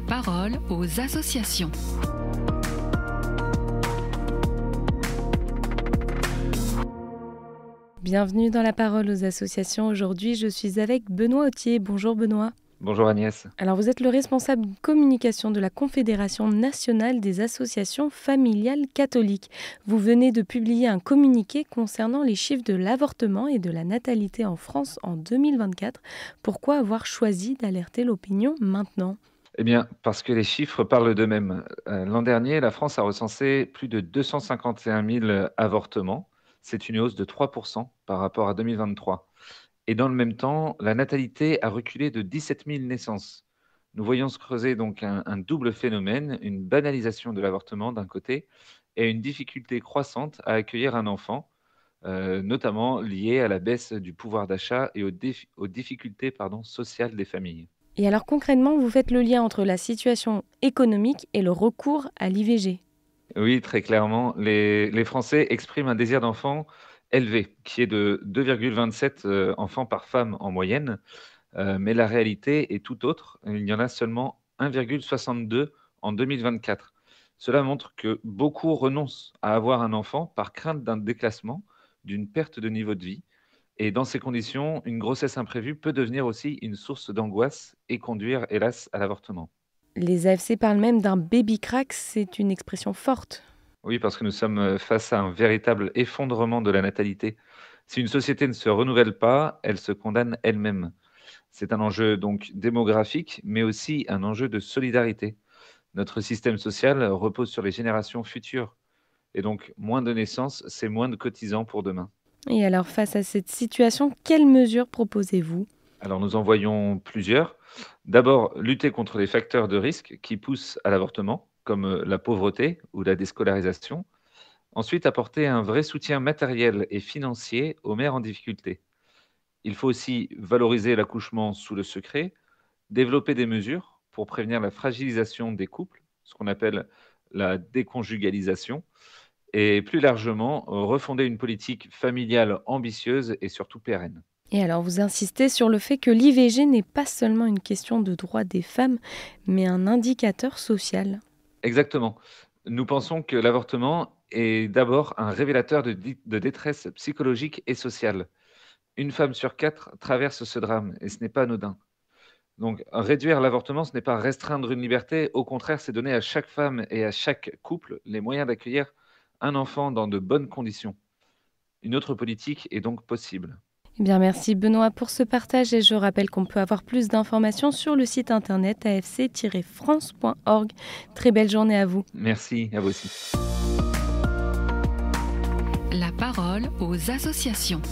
parole aux associations. Bienvenue dans la parole aux associations. Aujourd'hui, je suis avec Benoît Autier. Bonjour Benoît. Bonjour Agnès. Alors vous êtes le responsable communication de la Confédération nationale des associations familiales catholiques. Vous venez de publier un communiqué concernant les chiffres de l'avortement et de la natalité en France en 2024. Pourquoi avoir choisi d'alerter l'opinion maintenant ? Eh bien, parce que les chiffres parlent d'eux-mêmes. L'an dernier, la France a recensé plus de 251 000 avortements. C'est une hausse de 3% par rapport à 2023. Et dans le même temps, la natalité a reculé de 17 000 naissances. Nous voyons se creuser donc un double phénomène, une banalisation de l'avortement d'un côté et une difficulté croissante à accueillir un enfant, notamment liée à la baisse du pouvoir d'achat et aux difficultés sociales des familles. Et alors concrètement, vous faites le lien entre la situation économique et le recours à l'IVG. Oui, très clairement, les Français expriment un désir d'enfant élevé, qui est de 2,27 enfants par femme en moyenne, mais la réalité est tout autre. Il y en a seulement 1,62 en 2024. Cela montre que beaucoup renoncent à avoir un enfant par crainte d'un déclassement, d'une perte de niveau de vie. Et dans ces conditions, une grossesse imprévue peut devenir aussi une source d'angoisse et conduire, hélas, à l'avortement. Les AFC parlent même d'un baby crack, c'est une expression forte. Oui, parce que nous sommes face à un véritable effondrement de la natalité. Si une société ne se renouvelle pas, elle se condamne elle-même. C'est un enjeu donc démographique, mais aussi un enjeu de solidarité. Notre système social repose sur les générations futures. Et donc, moins de naissances, c'est moins de cotisants pour demain. Et alors face à cette situation, quelles mesures proposez-vous ? Alors, nous en voyons plusieurs. D'abord, lutter contre les facteurs de risque qui poussent à l'avortement, comme la pauvreté ou la déscolarisation. Ensuite, apporter un vrai soutien matériel et financier aux mères en difficulté. Il faut aussi valoriser l'accouchement sous le secret, développer des mesures pour prévenir la fragilisation des couples, ce qu'on appelle la déconjugalisation, et plus largement, refonder une politique familiale ambitieuse et surtout pérenne. Et alors vous insistez sur le fait que l'IVG n'est pas seulement une question de droit des femmes, mais un indicateur social. Exactement. Nous pensons que l'avortement est d'abord un révélateur de détresse psychologique et sociale. Une femme sur 4 traverse ce drame et ce n'est pas anodin. Donc, réduire l'avortement, ce n'est pas restreindre une liberté, au contraire, c'est donner à chaque femme et à chaque couple les moyens d'accueillir un enfant dans de bonnes conditions. Une autre politique est donc possible. Eh bien, merci Benoît pour ce partage et je rappelle qu'on peut avoir plus d'informations sur le site internet afc-france.org. Très belle journée à vous. Merci, à vous aussi. La parole aux associations.